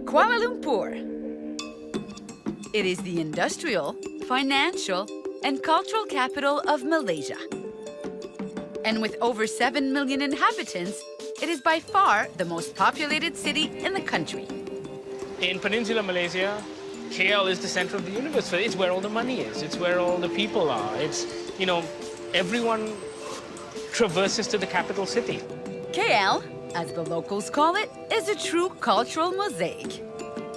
Kuala Lumpur. It is the industrial, financial, and cultural capital of Malaysia. And with over 7 million inhabitants, it is by far the most populated city in the country. In Peninsular Malaysia, KL is the center of the universe. It's where all the money is. It's where all the people are. It's, you know, everyone traverses to the capital city. KL, as the locals call it, is a true cultural mosaic.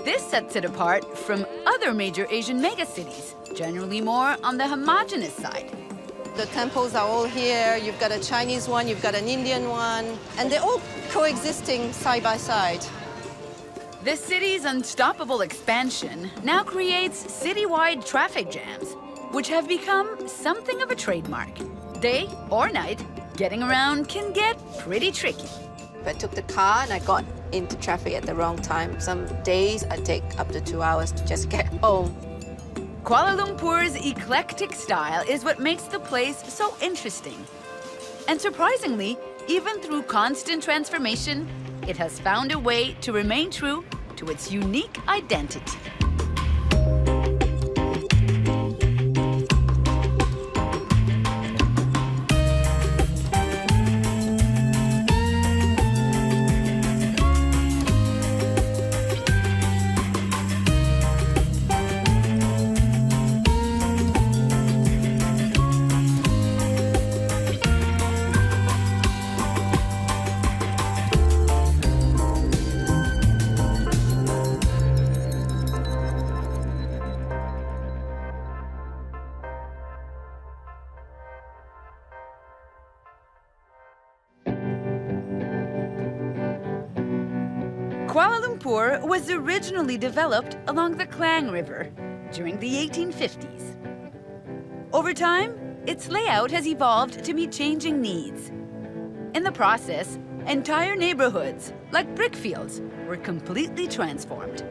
This sets it apart from other major Asian megacities, generally more on the homogeneous side. The temples are all here. You've got a Chinese one, you've got an Indian one, and they're all coexisting side by side. The city's unstoppable expansion now creates citywide traffic jams, which have become something of a trademark. Day or night, getting around can get pretty tricky. I took the car and I got into traffic at the wrong time. Some days I take up to 2 hours to just get home. Kuala Lumpur's eclectic style is what makes the place so interesting. And surprisingly, even through constant transformation, it has found a way to remain true to its unique identity. Kuala Lumpur was originally developed along the Klang River during the 1850s. Over time, its layout has evolved to meet changing needs. In the process, entire neighborhoods, like brickfields, were completely transformed.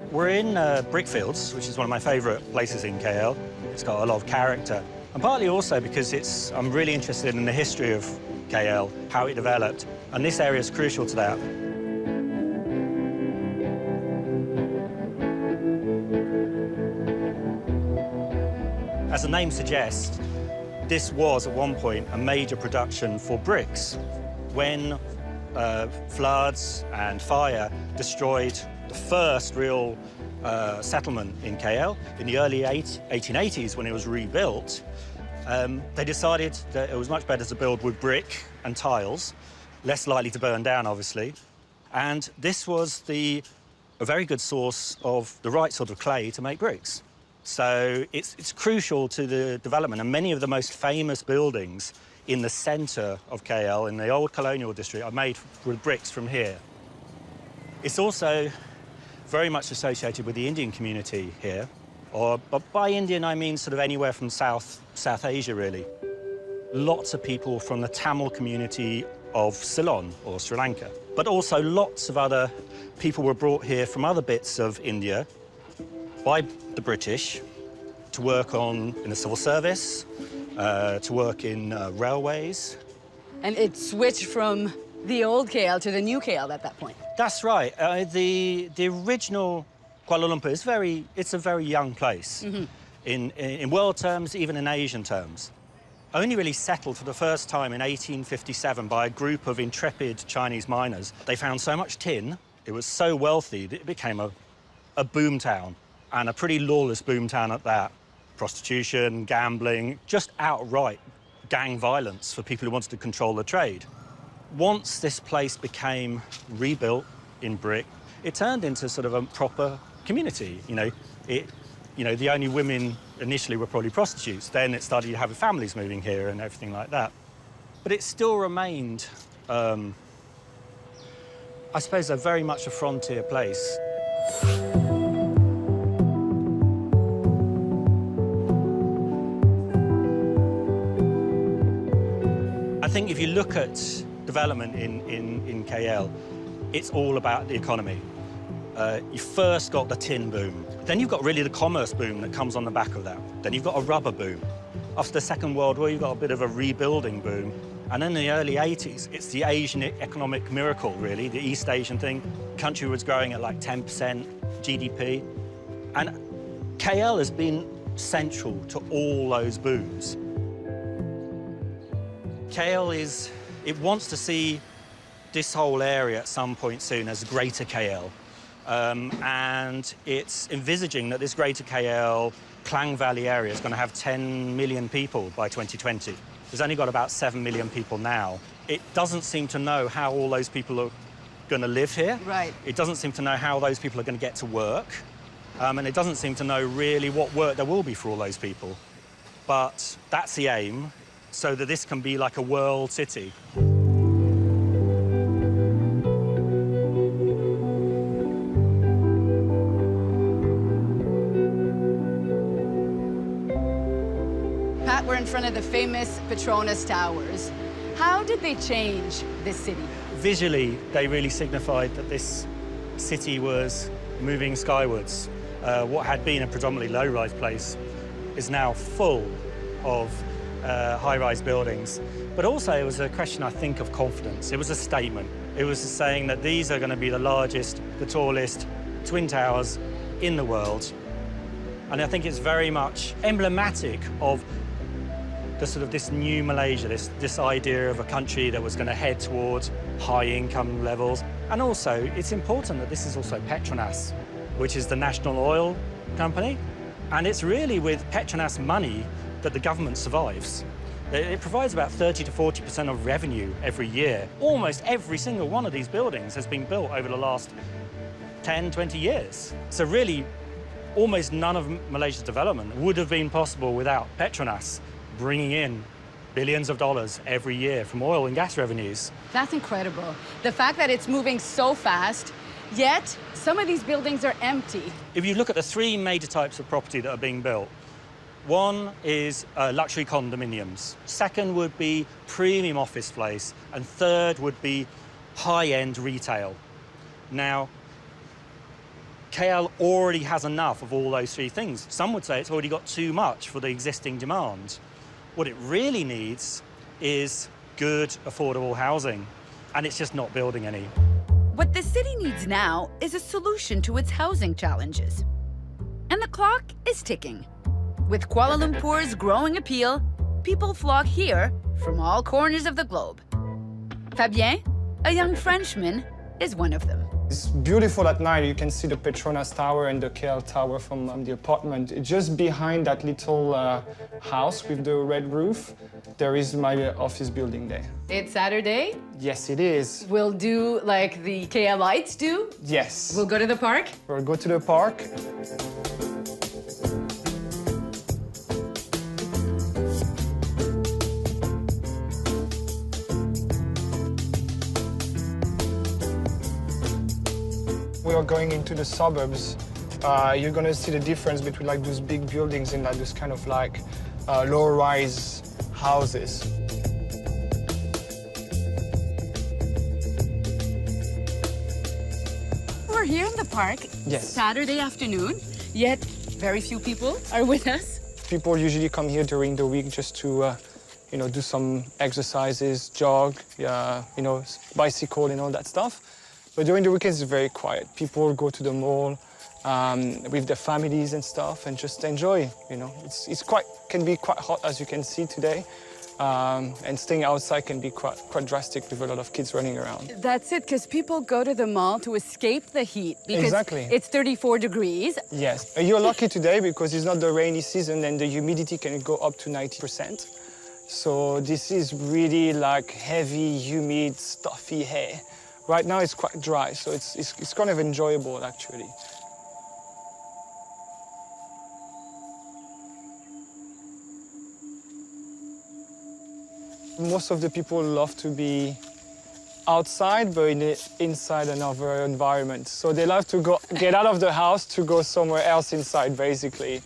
We're in Brickfields, which is one of my favourite places in KL. It's got a lot of character, and partly also because I'm really interested in the history of KL, how it developed, and this area is crucial to that. As the name suggests, this was at one point a major production for bricks. When floods and fire destroyed the first real settlement in KL in the early 1880s, when it was rebuilt, they decided that it was much better to build with brick and tiles, less likely to burn down, obviously. And this was a very good source of the right sort of clay to make bricks. So it's crucial to the development, and many of the most famous buildings in the centre of KL, in the old colonial district, are made with bricks from here. It's also very much associated with the Indian community here. But by Indian, I mean sort of anywhere from South Asia, really. Lots of people from the Tamil community of Ceylon or Sri Lanka. But also lots of other people were brought here from other bits of India by the British to work in the civil service, to work in railways. And it switched from the old KL to the new KL at that point. That's right. The original Kuala Lumpur it's a very young place. Mm-hmm. In world terms, even in Asian terms. Only really settled for the first time in 1857 by a group of intrepid Chinese miners. They found so much tin, it was so wealthy that it became a boom town, and a pretty lawless boom town at that. Prostitution, gambling, just outright gang violence for people who wanted to control the trade. Once this place became rebuilt in brick, it turned into sort of a proper community. The only women initially were probably prostitutes. Then it started having families moving here and everything like that. But it still remained, I suppose, very much a frontier place. I think if you look at development in KL, it's all about the economy. You first got the tin boom. Then you've got really the commerce boom that comes on the back of that. Then you've got a rubber boom. After the Second World War, you've got a bit of a rebuilding boom. And in the early 80s, it's the Asian economic miracle, really, the East Asian thing. Country was growing at like 10% GDP. And KL has been central to all those booms. KL it wants to see this whole area at some point soon as Greater KL. And it's envisaging that this Greater KL, Klang Valley area is going to have 10 million people by 2020. There's only got about 7 million people now. It doesn't seem to know how all those people are going to live here. Right. It doesn't seem to know how those people are going to get to work. And it doesn't seem to know really what work there will be for all those people. But that's the aim, so that this can be like a world city. Pat, we're in front of the famous Petronas Towers. How did they change this city? Visually, they really signified that this city was moving skywards. What had been a predominantly low-rise place is now full of high-rise buildings. But also, it was a question, I think, of confidence. It was a statement. It was saying that these are going to be the largest, the tallest twin towers in the world. And I think it's very much emblematic of this new Malaysia, this idea of a country that was going to head towards high income levels. And also, it's important that this is also Petronas, which is the national oil company. And it's really with Petronas money that the government survives. It provides about 30 to 40% of revenue every year. Almost every single one of these buildings has been built over the last 10, 20 years. So really, almost none of Malaysia's development would have been possible without Petronas bringing in billions of dollars every year from oil and gas revenues. That's incredible. The fact that it's moving so fast, yet some of these buildings are empty. If you look at the three major types of property that are being built, one is luxury condominiums. Second would be premium office place. And third would be high-end retail. Now, KL already has enough of all those three things. Some would say it's already got too much for the existing demand. What it really needs is good, affordable housing, and it's just not building any. What the city needs now is a solution to its housing challenges. And the clock is ticking. With Kuala Lumpur's growing appeal, people flock here from all corners of the globe. Fabien, a young Frenchman, is one of them. It's beautiful at night. You can see the Petronas Tower and the KL Tower from the apartment. Just behind that little house with the red roof, there is my office building there. It's Saturday. Yes, it is. We'll do like the KLites do. Yes. We'll go to the park. We'll go to the park. We are going into the suburbs. You're gonna see the difference between like those big buildings and like those kind of like low-rise houses. We're here in the park. Yes. Saturday afternoon, yet very few people are with us. People usually come here during the week just to, do some exercises, jog, bicycle and all that stuff. But during the weekends, it's very quiet. People go to the mall with their families and stuff and just enjoy. Can be quite hot, as you can see today. And staying outside can be quite drastic with a lot of kids running around. That's it, because people go to the mall to escape the heat. Because exactly. It's 34 degrees. Yes. You're lucky today because it's not the rainy season and the humidity can go up to 90%. So this is really like heavy, humid, stuffy air. Right now it's quite dry, so it's kind of enjoyable, actually. Most of the people love to be outside, but inside another environment. So they love to get out of the house to go somewhere else inside, basically.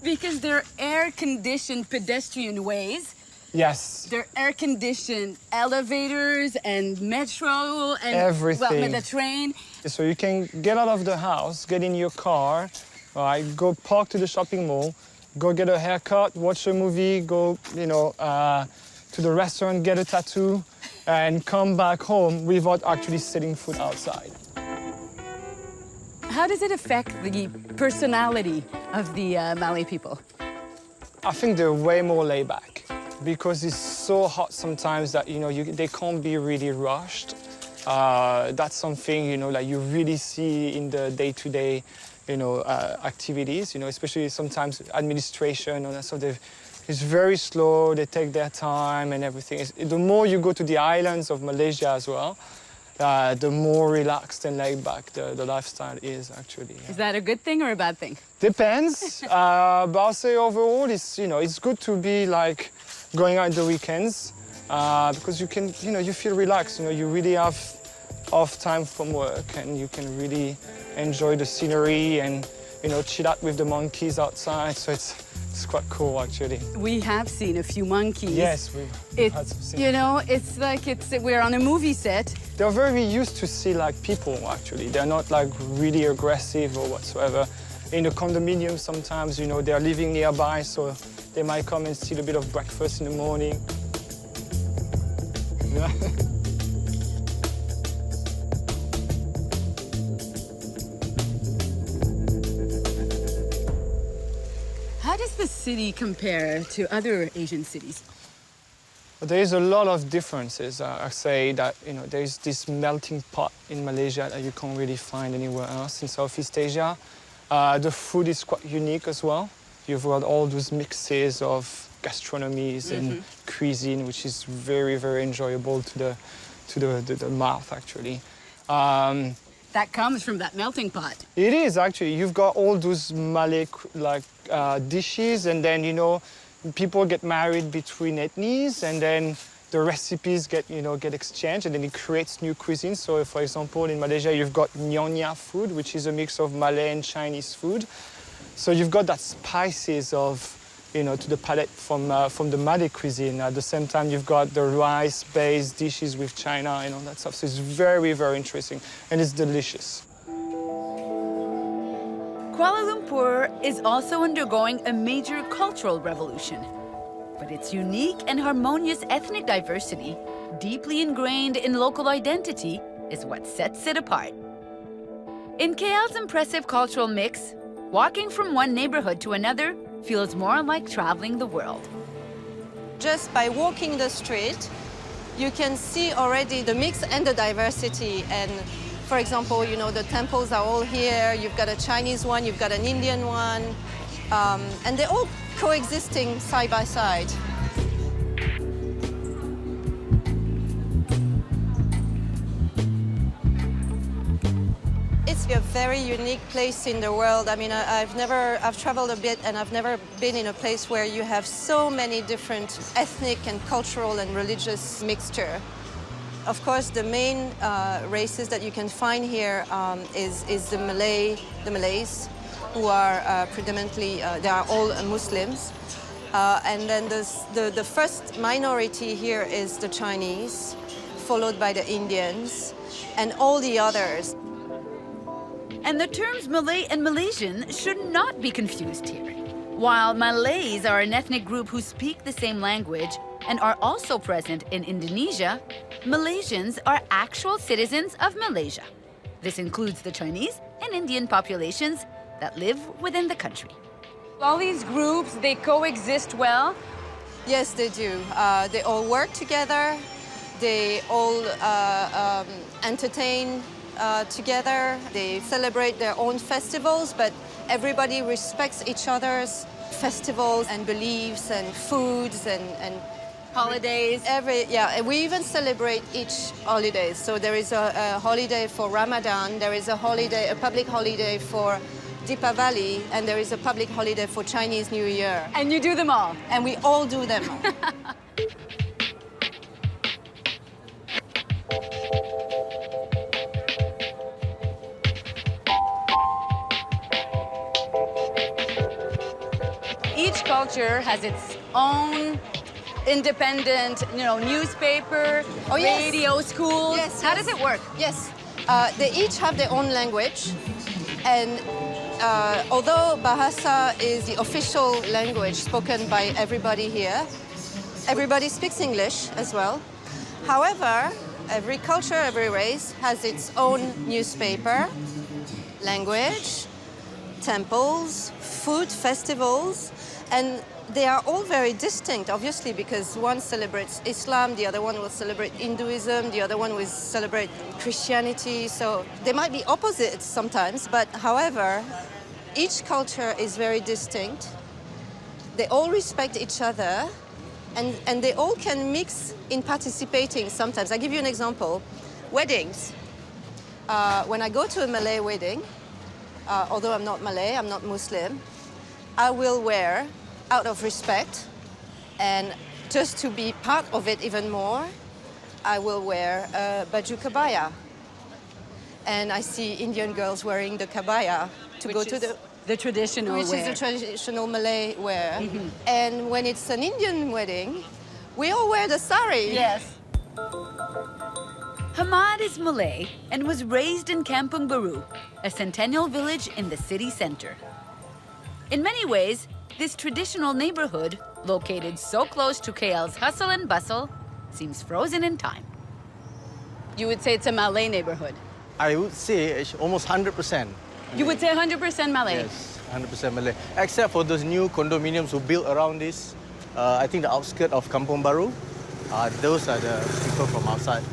Because they're air-conditioned pedestrian ways. Yes. They're air-conditioned elevators and metro and everything. Well, the train. So you can get out of the house, get in your car, go park to the shopping mall, go get a haircut, watch a movie, go, to the restaurant, get a tattoo, and come back home without actually setting foot outside. How does it affect the personality of the Malay people? I think they're way more laid back because it's so hot sometimes that, you know, they can't be really rushed. That's something, you know, like you really see in the day-to-day, you know, activities, you know, especially sometimes administration and that sort of. It's very slow, they take their time and everything. The more you go to the islands of Malaysia as well, the more relaxed and laid back the lifestyle is actually. Is that a good thing or a bad thing? Depends, but I'll say overall it's, you know, it's good to be like going out on the weekends because you can, you know, you feel relaxed, you know, you really have off time from work and you can really enjoy the scenery and, you know, chill out with the monkeys outside, so it's quite cool, actually. We have seen a few monkeys. Yes, we've had some. You know, it's like we're on a movie set. They're very used to see like people, actually. They're not like really aggressive or whatsoever. In the condominium, sometimes, you know, they're living nearby, so they might come and steal a bit of breakfast in the morning. Yeah. How does the city compare to other Asian cities? There is a lot of differences. I say that, you know, there is this melting pot in Malaysia that you can't really find anywhere else in Southeast Asia. The food is quite unique as well. You've got all those mixes of gastronomies and cuisine, which is very, very enjoyable to the mouth, actually. That comes from that melting pot. It is, actually. You've got all those Malay dishes, and then, you know, people get married between ethnies, and then the recipes get exchanged, and then it creates new cuisines. So, for example, in Malaysia, you've got Nyonya food, which is a mix of Malay and Chinese food. So you've got that spices of, you know, to the palate from the Malay cuisine. At the same time, you've got the rice-based dishes with China and all that stuff. So it's very, very interesting, and it's delicious. Kuala Lumpur is also undergoing a major cultural revolution. But its unique and harmonious ethnic diversity, deeply ingrained in local identity, is what sets it apart. In KL's impressive cultural mix, walking from one neighborhood to another feels more like traveling the world. Just by walking the street, you can see already the mix and the diversity. And for example, you know, the temples are all here. You've got a Chinese one, you've got an Indian one, and they're all coexisting side by side. It's a very unique place in the world. I mean, I've traveled a bit, and I've never been in a place where you have so many different ethnic and cultural and religious mixture. Of course, the main races that you can find here is the Malays, who are predominantly, they are all Muslims. And then the first minority here is the Chinese, followed by the Indians, and all the others. And the terms Malay and Malaysian should not be confused here. While Malays are an ethnic group who speak the same language and are also present in Indonesia, Malaysians are actual citizens of Malaysia. This includes the Chinese and Indian populations that live within the country. All these groups, they coexist well? Yes, they do. They all work together. They all entertain together. They celebrate their own festivals, but everybody respects each other's festivals and beliefs and foods and Holidays. And we even celebrate each holiday. So there is a holiday for Ramadan, there is a public holiday for Deepavali, and there is a public holiday for Chinese New Year. And you do them all? And we all do them. Each culture has its own independent, you know, newspaper, radio, schools. Yes, How does it work? Yes, they each have their own language, and although Bahasa is the official language spoken by everybody here, Everybody speaks English as well. However, every culture, every race has its own newspaper, language, temples, food, festivals, and they are all very distinct, obviously, because one celebrates Islam, the other one will celebrate Hinduism, the other one will celebrate Christianity. So they might be opposites sometimes, but however, each culture is very distinct. They all respect each other, and they all can mix in participating sometimes. I'll give you an example. Weddings. When I go to a Malay wedding, although I'm not Malay, I'm not Muslim, I will wear, out of respect, and just to be part of it even more, I will wear a baju kabaya. And I see Indian girls wearing the kabaya to go to the traditional which wear. is the traditional Malay wear. And when it's an Indian wedding, we all wear the sari. Yes. Hamad is Malay and was raised in Kampung Baru, a centennial village in the city center. In many ways, this traditional neighborhood, located so close to KL's hustle and bustle, seems frozen in time. You would say it's a Malay neighborhood? I would say it's almost 100%. You would say 100% Malay? Yes, 100% Malay. Except for those new condominiums who built around this. I think the outskirts of Kampung Baru, those are the people from outside.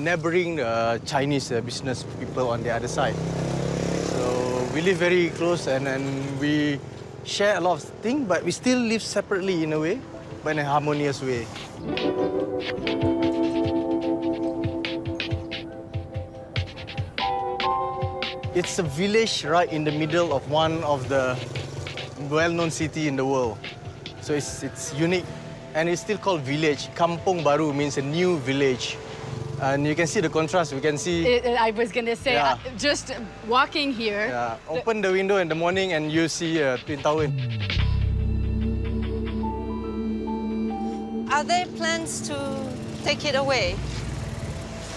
Neighboring Chinese business people on the other side. So we live very close and we share a lot of things, but we still live separately in a way, but in a harmonious way. It's a village right in the middle of one of the well-known city in the world. So it's unique, and it's still called village. Kampung Baru means a new village. And you can see the contrast. We can see... I was going to say, Yeah. just walking here... Yeah, open the window in the morning and you see Twin Tower. Are there plans to take it away?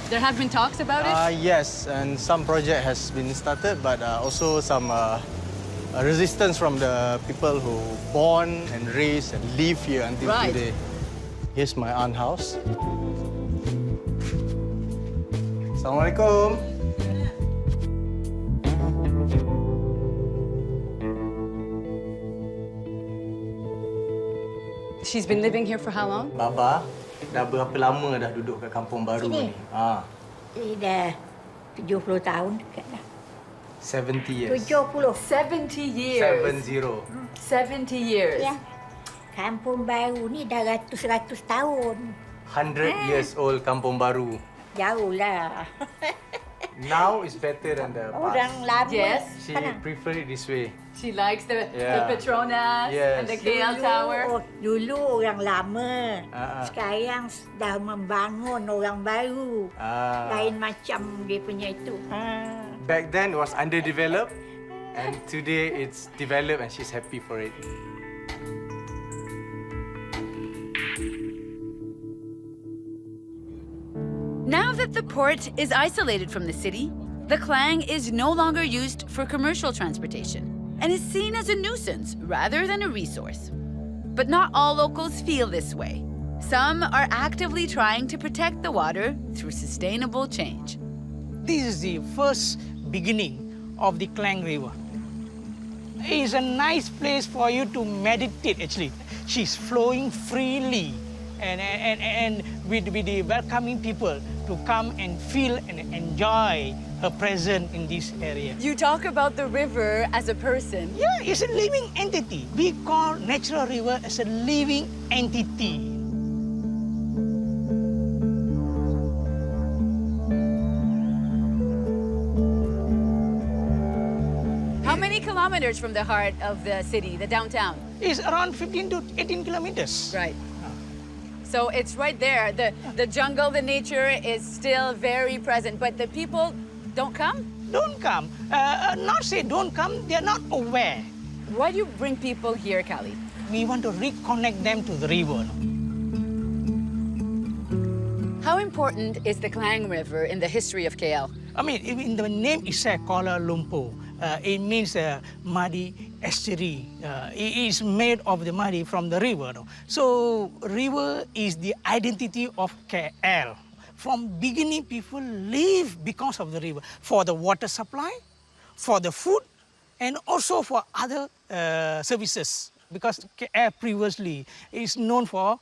There have been talks about it? Yes, and some project has been started, but also some resistance from the people who born and raised and live here until Right. today. Here's my aunt's house. Assalamualaikum. She's been living here for how long? Baba, dah berapa lama dah duduk kat Kampung Baru Sini? ni? Ini dah 70 tahun dekat dah. 70 years. 70. 70 years. 70. 70 years. Ya. Kampung Baru ni dah ratus-ratus tahun. 100 years old Kampung Baru. Jauh lah. Now is better than the past. Orang lama. Yes. She prefer it this way. She likes the Yeah. Petronas Yes. and the KL Tower. Dulu orang lama. Ah, ah. Sekarang dah membangun orang baru. Lain macam dia punya itu. Back then it was underdeveloped, and today it's developed, and she's happy for it. Now that the port is isolated from the city, the Klang is no longer used for commercial transportation and is seen as a nuisance rather than a resource. But not all locals feel this way. Some are actively trying to protect the water through sustainable change. This is the first beginning of the Klang River. It's a nice place for you to meditate, actually. She's flowing freely and with the welcoming people to come and feel and enjoy her presence in this area. You talk about the river as a person. Yeah, it's a living entity. We call natural river as a living entity. How many kilometers from the heart of the city, the downtown? It's around 15 to 18 kilometers. Right. So it's right there. The jungle, the nature is still very present, but the people don't come? Don't come. Not say don't come, they're not aware. Why do you bring people here, Kali? We want to reconnect them to the river. How important is the Klang River in the history of KL? I mean, even the name itself, Kuala Lumpur, it means muddy estuary is made of the mud from the river. No? So river is the identity of KL. From beginning, people live because of the river, for the water supply, for the food, and also for other services. Because KL previously is known for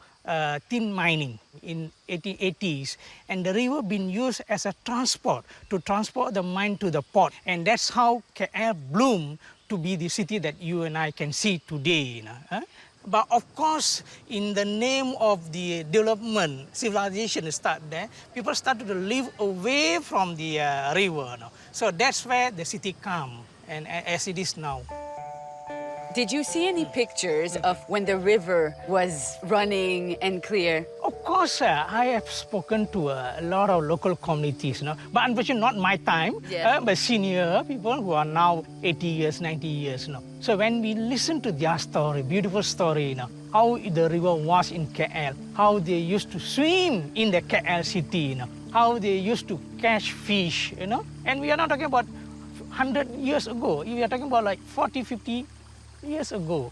tin mining in 1880s, and the river been used as a transport to transport the mine to the port, and that's how KL bloomed to be the city that you and I can see today. But of course, in the name of the development, civilization start there, people started to live away from the river. So that's where the city come, and as it is now. Did you see any pictures of when the river was running and clear? Of course, I have spoken to a lot of local communities, but unfortunately not my time, but senior people who are now 80 years, 90 years. So when we listen to their story, beautiful story, how the river was in KL, how they used to swim in the KL city, how they used to catch fish, and we are not talking about 100 years ago, we are talking about like 40, 50 years ago.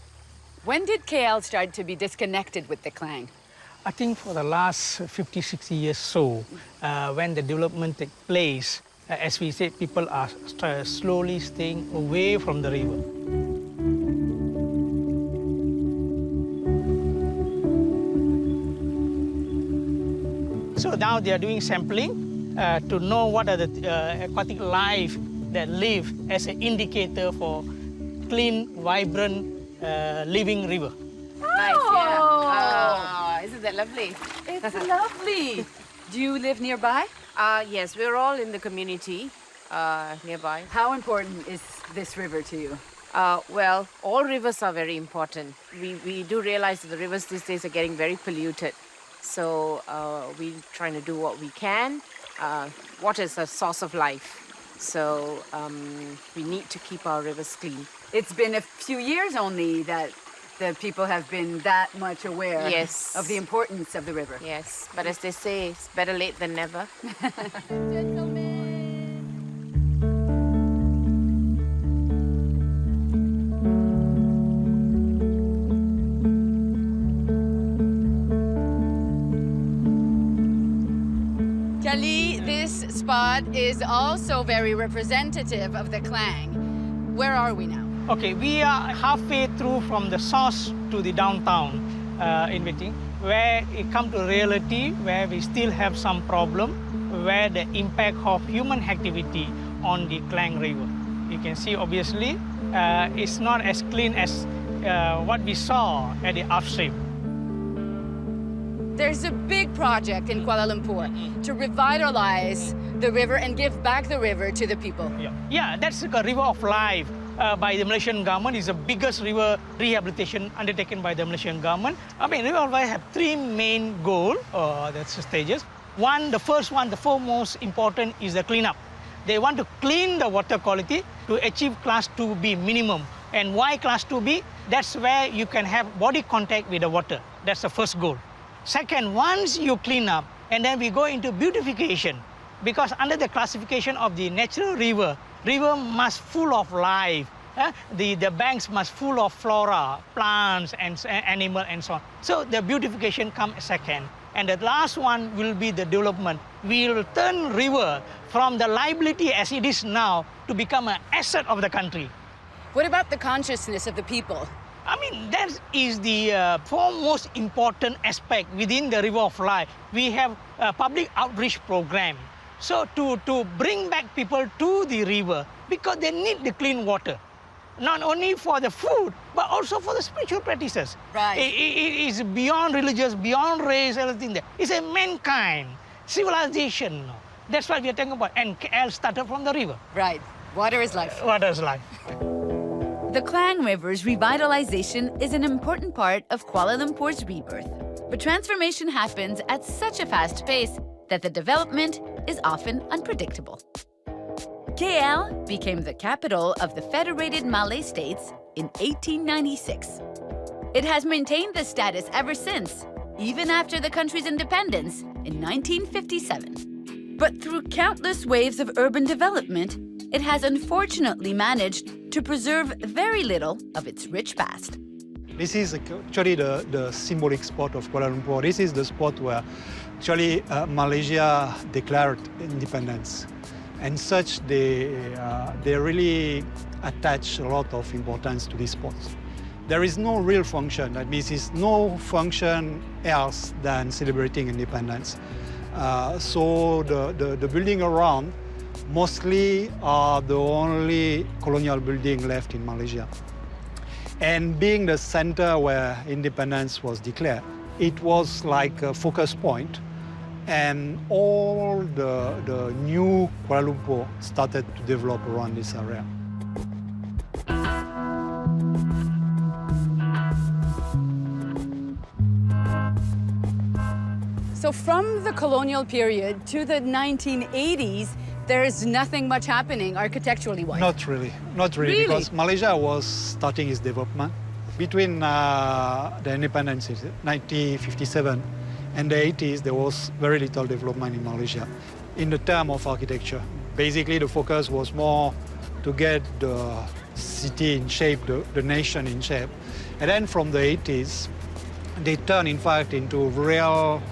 When did KL start to be disconnected with the Klang? I think for the last 50, 60 years so, when the development takes place, as we said, people are slowly staying away from the river. So now they are doing sampling to know what are the aquatic life that live as an indicator for clean, vibrant, living river. Nice, yeah. Oh, isn't that lovely? It's lovely. Do you live nearby? Yes, we're all in the community nearby. How important is this river to you? Well, all rivers are very important. We do realize that the rivers these days are getting very polluted. So we're trying to do what we can. Water is a source of life. So we need to keep our rivers clean. It's been a few years only that the people have been that much aware of the importance of the river. Yes, but as they say, it's better late than never. Kali, this spot is also very representative of the Klang. Where are we now? Okay, we are halfway through from the source to the downtown in Beijing, where it comes to reality, where we still have some problem, where the impact of human activity on the Klang River. You can see, obviously, it's not as clean as what we saw at the upstream. There's a big project in Kuala Lumpur to revitalize the river and give back the river to the people. Yeah, that's the River of Life by the Malaysian government. It's the biggest river rehabilitation undertaken by the Malaysian government. I mean, River of Life have three main goals, that's the stages. One, the first one, the foremost important is the cleanup. They want to clean the water quality to achieve Class 2B minimum. And why Class 2B? That's where you can have body contact with the water. That's the first goal. Second, once you clean up, and then we go into beautification. Because under the classification of the natural river, river must full of life. The banks must full of flora, plants, and animal, and so on. So the beautification comes second. And the last one will be the development. We will turn river from the liability as it is now to become an asset of the country. What about the consciousness of the people? I mean, that is the foremost important aspect within the River of Life. We have a public outreach program. So to bring back people to the river, because they need the clean water, not only for the food, but also for the spiritual practices. Right. It is beyond religious, beyond race, everything there. It's a mankind, civilization. That's what we are talking about. And KL started from the river. Right. Water is life. Water is life. The Klang River's revitalization is an important part of Kuala Lumpur's rebirth. But transformation happens at such a fast pace that the development is often unpredictable. KL became the capital of the Federated Malay States in 1896. It has maintained this status ever since, even after the country's independence in 1957. But through countless waves of urban development, it has unfortunately managed to preserve very little of its rich past. This is actually the symbolic spot of Kuala Lumpur. This is the spot where actually Malaysia declared independence. And such, they really attach a lot of importance to this spot. There is no real function. That means it's no function else than celebrating independence. So the building around mostly are the only colonial building left in Malaysia. And being the center where independence was declared, it was like a focus point. And all the new Kuala Lumpur started to develop around this area. So from the colonial period to the 1980s, there's nothing much happening architecturally wise. Not really, because Malaysia was starting its development. Between the independence in 1957 and the 80s, there was very little development in Malaysia in the term of architecture. Basically, the focus was more to get the city in shape, the nation in shape. And then from the 80s, they turned, in fact, into a real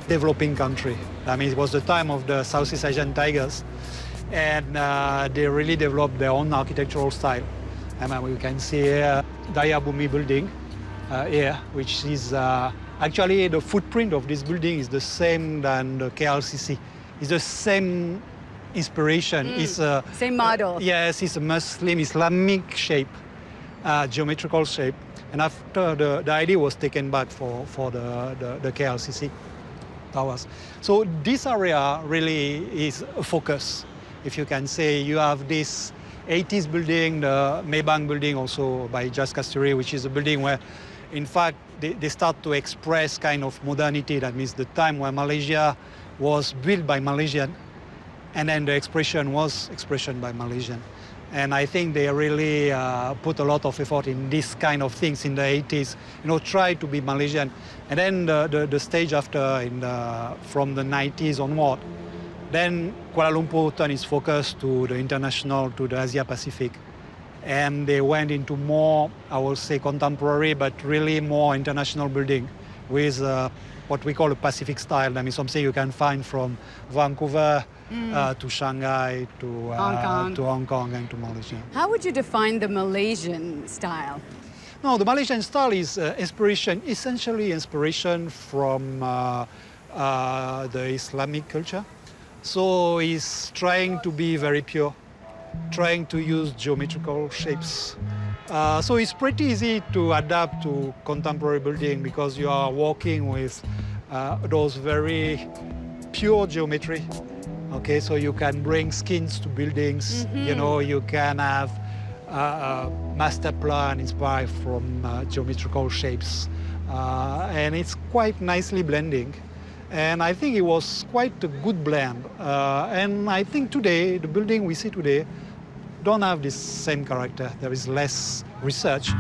developing country. I mean, it was the time of the Southeast Asian tigers, and they really developed their own architectural style. And we can see here Daya Bumi building here, which is actually the footprint of this building is the same than the KLCC. It's the same inspiration. It's a same model. Yes, it's a Muslim Islamic shape, geometrical shape. And after the idea was taken back for the KLCC towers. So this area really is a focus. If you can say, you have this 80s building, the Maybank building also by Jas Kasturi, which is a building where, in fact, they start to express kind of modernity. That means the time where Malaysia was built by Malaysian, and then the expression was expression by Malaysian. And I think they really put a lot of effort in this kind of things in the 80s, try to be Malaysian. And then the stage after, from the 90s onward, then Kuala Lumpur turned its focus to the international, to the Asia Pacific. And they went into more, I will say, contemporary, but really more international building with what we call a Pacific style. I mean, something you can find from Vancouver to Shanghai, to Hong Kong and to Malaysia. How would you define the Malaysian style? No, the Malaysian style is essentially inspiration from the Islamic culture. So it's trying to be very pure, trying to use geometrical shapes. So it's pretty easy to adapt to contemporary building because you are working with those very pure geometry. Okay, so you can bring skins to buildings. You can have a master plan inspired from geometrical shapes, and it's quite nicely blending. And I think it was quite a good blend. And I think today, the building we see today don't have this same character. There is less research.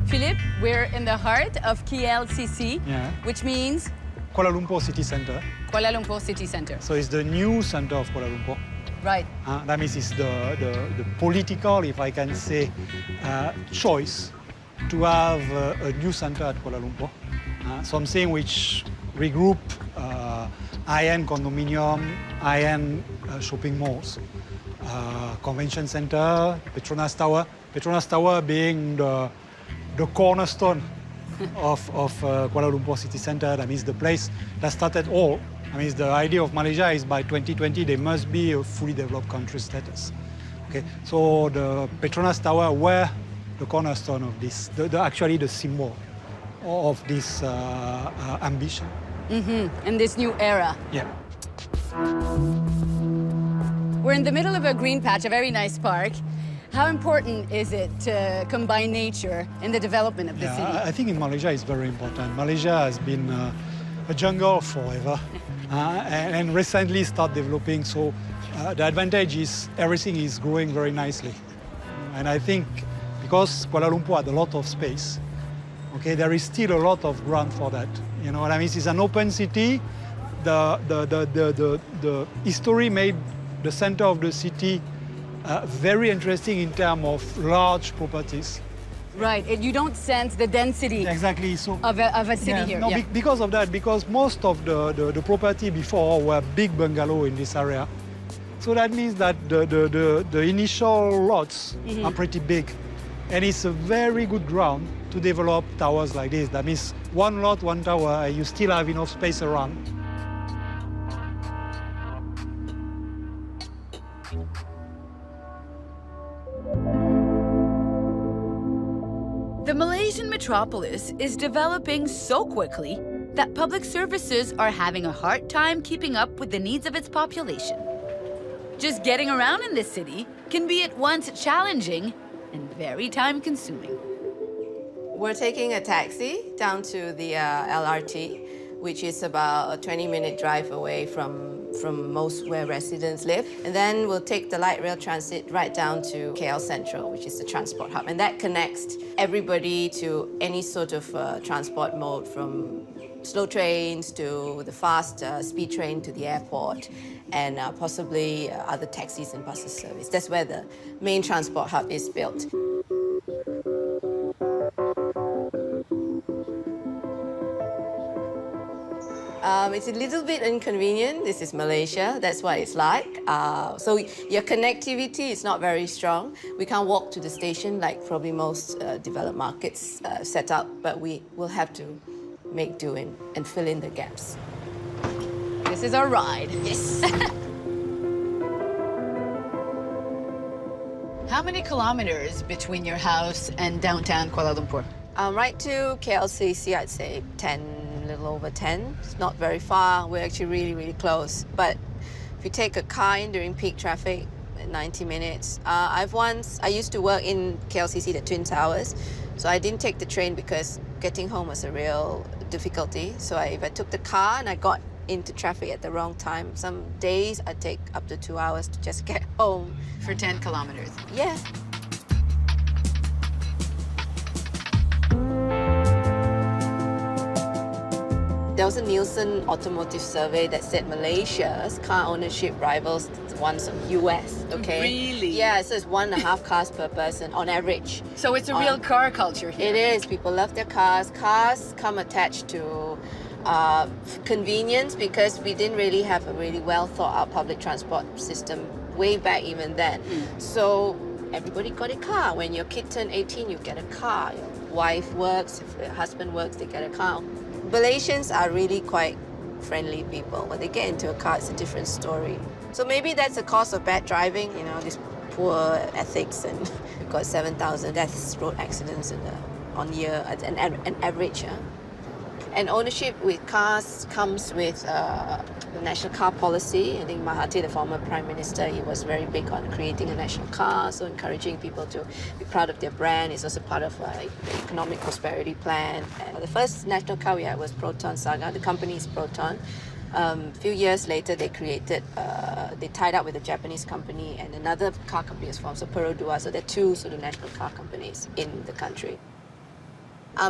Philippe, we're in the heart of KLCC, which means? Kuala Lumpur City Centre. Kuala Lumpur City Centre. So it's the new center of Kuala Lumpur. Right. That means it's the political, if I can say, choice to have a new center at Kuala Lumpur. Something which regroup high-end condominium, high-end shopping malls, convention center, Petronas Tower. Petronas Tower being the cornerstone of Kuala Lumpur City Centre. That means the place that started all. I mean, the idea of Malaysia is by 2020, there must be a fully developed country status. Okay, so the Petronas Tower were the cornerstone of this, actually the symbol of this ambition. In this new era. Yeah. We're in the middle of a green patch, a very nice park. How important is it to combine nature in the development of the city? I think in Malaysia it's very important. Malaysia has been a jungle forever. And recently start developing, so the advantage is everything is growing very nicely. And I think because Kuala Lumpur had a lot of space, Okay, there is still a lot of ground for that. You know what I mean? It's an open city. The history made the center of the city very interesting in terms of large properties. Right, and you don't sense the density Exactly. So of a city here. No, because of that, because most of the property before were big bungalow in this area. So that means that the initial lots are pretty big. And it's a very good ground to develop towers like this. That means one lot, one tower, you still have enough space around. The Malaysian metropolis is developing so quickly that public services are having a hard time keeping up with the needs of its population. Just getting around in this city can be at once challenging and very time-consuming. We're taking a taxi down to the LRT, which is about a 20-minute drive away from most where residents live. And then we'll take the light rail transit right down to KL Central, which is the transport hub. And that connects everybody to any sort of transport mode, from slow trains to the fast speed train to the airport, and possibly other taxis and buses service. That's where the main transport hub is built. It's a little bit inconvenient. This is Malaysia, that's what it's like. So your connectivity is not very strong. We can't walk to the station like probably most developed markets set up, but we will have to make do and fill in the gaps. This is our ride. Yes. How many kilometers between your house and downtown Kuala Lumpur? Right to KLCC, I'd say 10, a little over 10. It's not very far. We're actually really, really close. But if you take a car in during peak traffic, 90 minutes. I used to work in KLCC, the Twin Towers, so I didn't take the train because getting home was a real difficulty. So if I took the car and I got into traffic at the wrong time, some days I'd take up to 2 hours to just get home. For 10 kilometers. Yeah. There was a Nielsen automotive survey that said Malaysia's car ownership rivals the ones of US, okay? Really? Yeah, so it's 1.5 cars per person on average. So it's a real car culture here. It is. People love their cars. Cars come attached to convenience, because we didn't really have a really well thought out public transport system way back even then. So everybody got a car. When your kid turned 18, you get a car. Your wife works, if your husband works, they get a car. Malaysians are really quite friendly people. When they get into a car, it's a different story. So maybe that's the cause of bad driving, you know, this poor ethics, and we've got 7,000 deaths, road accidents on year, an average. And ownership with cars comes with the national car policy. I think Mahathir, the former Prime Minister, he was very big on creating a national car, so encouraging people to be proud of their brand. It's also part of the economic prosperity plan. And the first national car we had was Proton Saga. The company is Proton. A few years later, they tied up with a Japanese company, and another car company was formed, so Perodua. So there are two sort of national car companies in the country.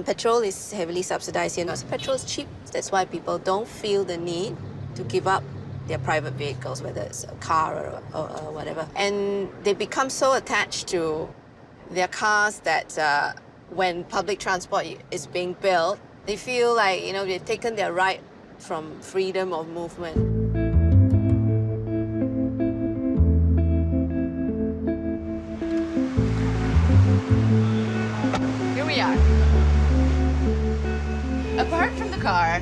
Petrol is heavily subsidized here. So petrol is cheap. That's why people don't feel the need to give up their private vehicles, whether it's a car or whatever. And they become so attached to their cars that when public transport is being built, they feel like, you know, they've taken their right from freedom of movement. Here we are. Apart from the car,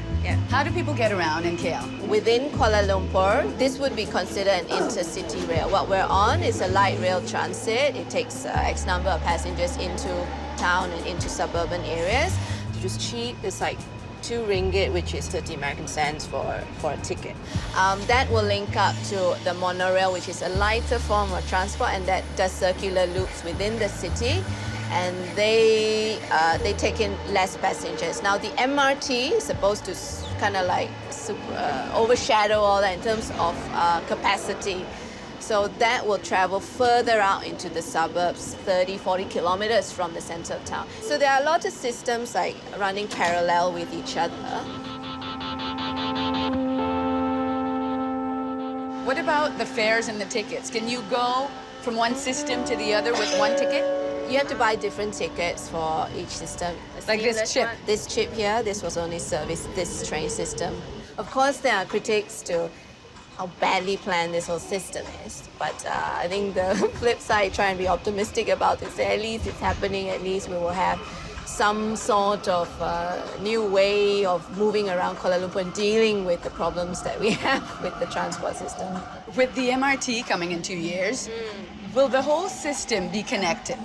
how do people get around in KL? Within Kuala Lumpur, this would be considered an intercity rail. What we're on is a light rail transit. It takes X number of passengers into town and into suburban areas. It's cheap. It's like 2 ringgit, which is 30 American cents for a ticket. That will link up to the monorail, which is a lighter form of transport, and that does circular loops within the city. And they take in less passengers. Now the MRT is supposed to kind of like overshadow all that in terms of capacity. So that will travel further out into the suburbs, 30, 40 kilometers from the center of town. So there are a lot of systems like running parallel with each other. What about the fares and the tickets? Can you go from one system to the other with one ticket? You have to buy different tickets for each system. Like this chip? This chip here, this was only serviced this train system. Of course, there are critics to how badly planned this whole system is. But I think the flip side, try and be optimistic about it. Say, at least it's happening, at least we will have some sort of new way of moving around Kuala Lumpur and dealing with the problems that we have with the transport system. With the MRT coming in 2 years, will the whole system be connected?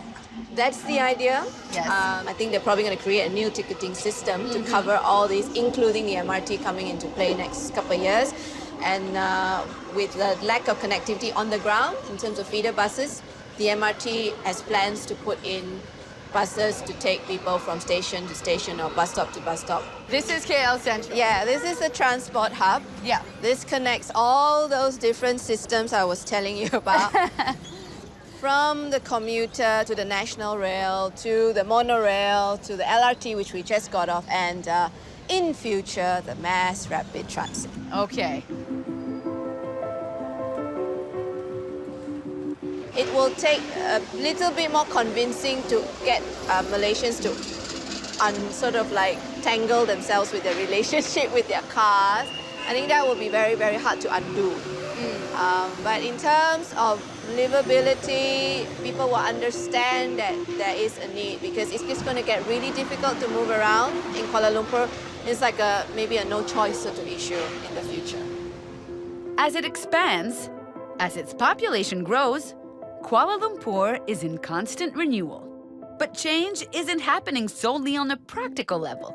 That's the idea. Yes. I think they're probably going to create a new ticketing system to cover all these, including the MRT coming into play next couple of years. And with the lack of connectivity on the ground in terms of feeder buses, the MRT has plans to put in buses to take people from station to station or bus stop to bus stop. This is KL Central. Yeah, this is a transport hub. Yeah. This connects all those different systems I was telling you about. From the commuter to the national rail, to the monorail, to the LRT, which we just got off, and in future, the mass rapid transit. Okay. It will take a little bit more convincing to get Malaysians to sort of like tangle themselves with their relationship with their cars. I think that will be very, very hard to undo. But in terms of livability, people will understand that there is a need because it's just going to get really difficult to move around in Kuala Lumpur. It's like maybe a no-choice sort of issue in the future. As it expands, as its population grows, Kuala Lumpur is in constant renewal. But change isn't happening solely on a practical level.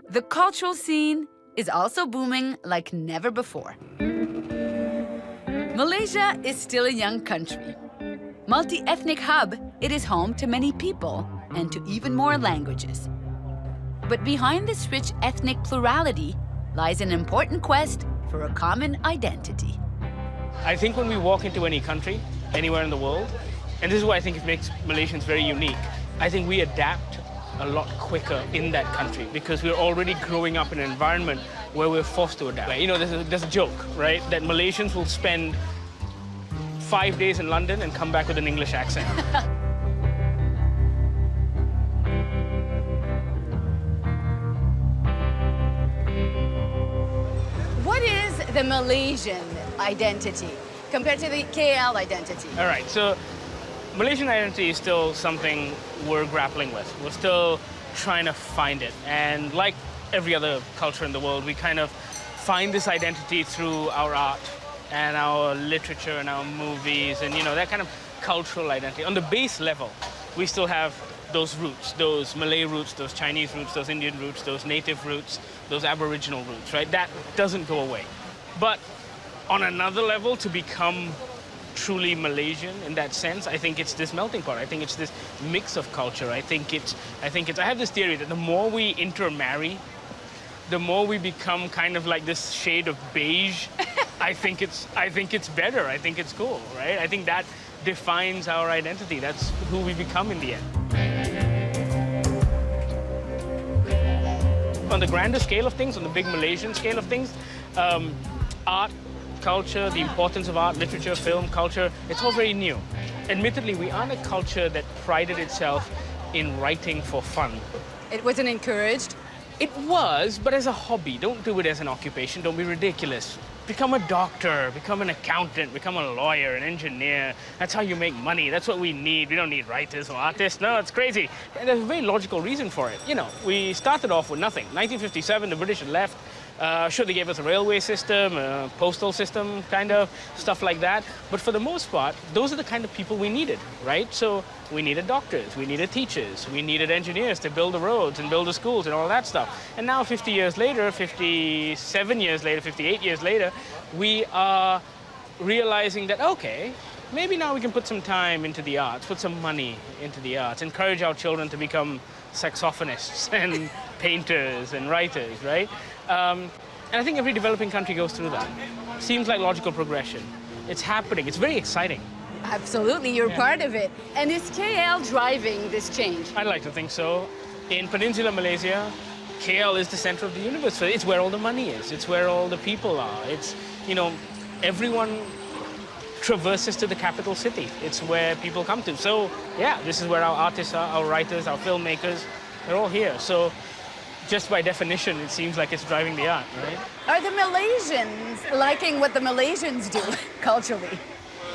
The cultural scene is also booming like never before. Malaysia is still a young country. Multi-ethnic hub, it is home to many people and to even more languages. But behind this rich ethnic plurality lies an important quest for a common identity. I think when we walk into any country, anywhere in the world, and this is what I think it makes Malaysians very unique, I think we adapt a lot quicker in that country because we're already growing up in an environment where we're forced to adapt. You know, there's a joke, right? That Malaysians will spend 5 days in London and come back with an English accent. What is the Malaysian identity compared to the KL identity? All right, so Malaysian identity is still something we're grappling with. We're still trying to find it. And like every other culture in the world, we kind of find this identity through our art and our literature and our movies and, you know, that kind of cultural identity. On the base level, we still have those roots, those Malay roots, those Chinese roots, those Indian roots, those native roots, those Aboriginal roots, right? That doesn't go away. But on another level, to become truly Malaysian in that sense, I think it's this melting pot. I think it's this mix of culture. I have this theory that the more we intermarry, the more we become kind of like this shade of beige. I think it's better. I think it's cool, right? I think that defines our identity. That's who we become in the end. On the grander scale of things, on the big Malaysian scale of things, art, culture, the importance of art, literature, film, culture, it's all very new. Admittedly, we aren't a culture that prided itself in writing for fun. It wasn't encouraged? It was, but as a hobby. Don't do it as an occupation. Don't be ridiculous. Become a doctor, become an accountant, become a lawyer, an engineer. That's how you make money. That's what we need. We don't need writers or artists. No, it's crazy. And there's a very logical reason for it. You know, we started off with nothing. 1957, the British had left. Sure, they gave us a railway system, a postal system, kind of, stuff like that. But for the most part, those are the kind of people we needed, right? So we needed doctors, we needed teachers, we needed engineers to build the roads and build the schools and all that stuff. And now 50 years later, 57 years later, 58 years later, we are realizing that, okay, maybe now we can put some time into the arts, put some money into the arts, encourage our children to become saxophonists and painters and writers, right? And I think every developing country goes through that. Seems like logical progression. It's happening. It's very exciting. Absolutely, you're part of it. And is KL driving this change? I'd like to think so. In Peninsular Malaysia, KL is the center of the universe. It's where all the money is. It's where all the people are. It's, you know, everyone traverses to the capital city. It's where people come to. So, yeah, this is where our artists are, our writers, our filmmakers, they're all here. So, just by definition, it seems like it's driving the art, right? Are the Malaysians liking what the Malaysians do culturally?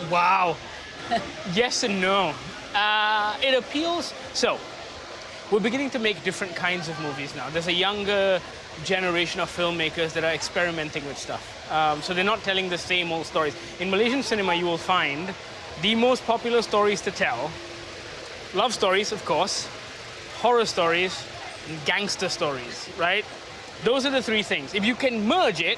Wow. Yes and no. It appeals. So, we're beginning to make different kinds of movies now. There's a younger generation of filmmakers that are experimenting with stuff. So they're not telling the same old stories. In Malaysian cinema, you will find the most popular stories to tell. Love stories, of course, horror stories, and gangster stories, right? Those are the three things. If you can merge it,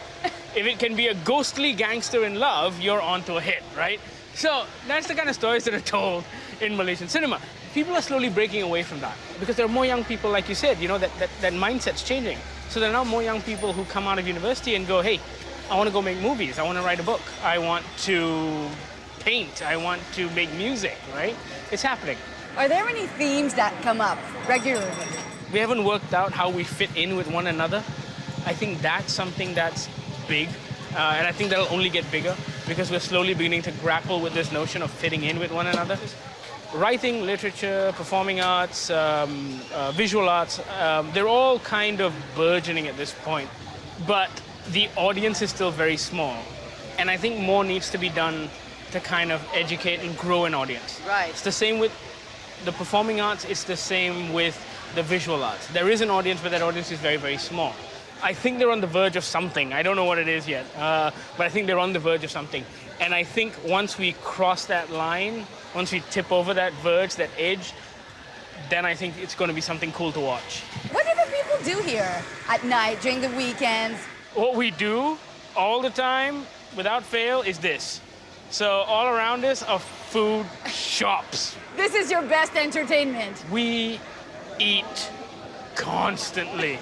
if it can be a ghostly gangster in love, you're onto a hit, right? So that's the kind of stories that are told in Malaysian cinema. People are slowly breaking away from that because there are more young people, like you said, you know, that mindset's changing. So there are now more young people who come out of university and go, hey, I want to go make movies. I want to write a book. I want to paint. I want to make music, right? It's happening. Are there any themes that come up regularly? We haven't worked out how we fit in with one another. I think that's something that's big. And I think that'll only get bigger because we're slowly beginning to grapple with this notion of fitting in with one another. Writing, literature, performing arts, visual arts, they're all kind of burgeoning at this point. But the audience is still very small. And I think more needs to be done to kind of educate and grow an audience. Right. It's the same with the performing arts. It's the same with the visual arts. There is an audience, but that audience is very, very small. I think they're on the verge of something. I don't know what it is yet, but I think they're on the verge of something. And I think once we cross that line, once we tip over that verge, that edge, then I think it's going to be something cool to watch. What do the people do here at night, during the weekends? What we do all the time, without fail, is this. So all around us are food shops. This is your best entertainment. We eat constantly.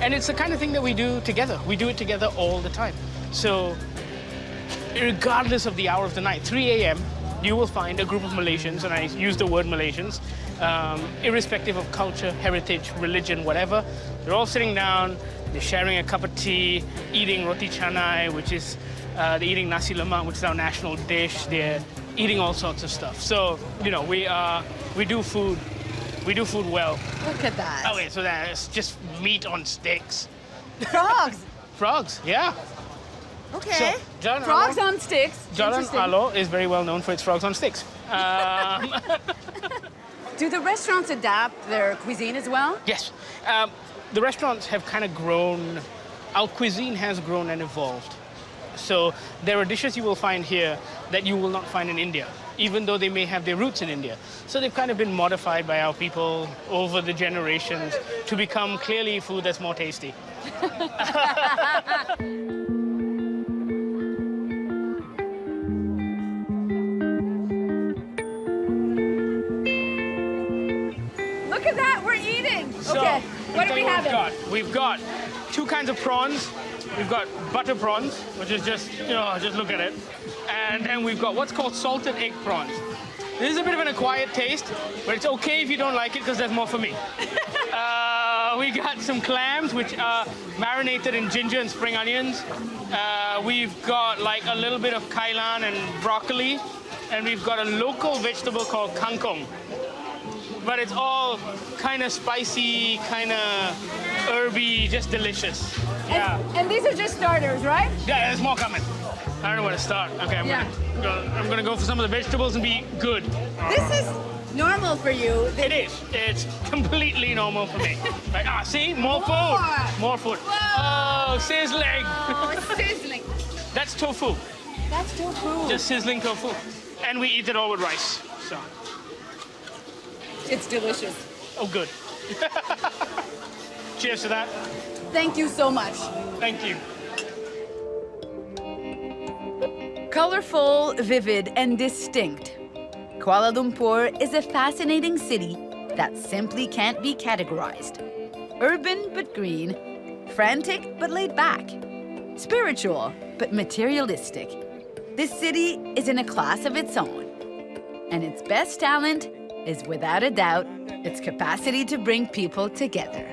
And it's the kind of thing that we do together. We do it together all the time. So regardless of the hour of the night, 3 a.m., you will find a group of Malaysians, and I use the word Malaysians, irrespective of culture, heritage, religion, whatever. They're all sitting down, they're sharing a cup of tea, eating roti canai, which is, they're eating nasi lemak, which is our national dish. They're eating all sorts of stuff. So, you know, we do food. We do food well. Look at that. Okay, so that's just meat on sticks. Frogs. Frogs, yeah. Okay. So, frogs on sticks. Jalan Alo is very well known for its frogs on sticks. Do the restaurants adapt their cuisine as well? Yes. The restaurants have kind of grown. Our cuisine has grown and evolved. So there are dishes you will find here that you will not find in India, even though they may have their roots in India. So they've kind of been modified by our people over the generations to become clearly food that's more tasty. Look at that, we're eating. So, okay, what do we have? We've got two kinds of prawns. We've got butter prawns, which is just, you know, just look at it. And then we've got what's called salted egg prawns. This is a bit of an acquired taste, but it's okay if you don't like it because there's more for me. We got some clams, which are marinated in ginger and spring onions. We've got like a little bit of kailan and broccoli. And we've got a local vegetable called kangkong. But it's all kind of spicy, kind of herby, just delicious. Yeah. And these are just starters, right? Yeah, there's more coming. I don't know where to start. Okay, I'm gonna go for some of the vegetables and be good. This is normal for you. It is. It's completely normal for me. Like, see, more food. More food. Whoa. Oh, sizzling. Oh, sizzling. That's tofu. That's tofu. Just sizzling tofu. And we eat it all with rice. So. It's delicious. Oh, good. Cheers to that. Thank you so much. Thank you. Colorful, vivid, and distinct. Kuala Lumpur is a fascinating city that simply can't be categorized. Urban but green, frantic but laid back, spiritual but materialistic. This city is in a class of its own. And its best talent is, without a doubt, its capacity to bring people together.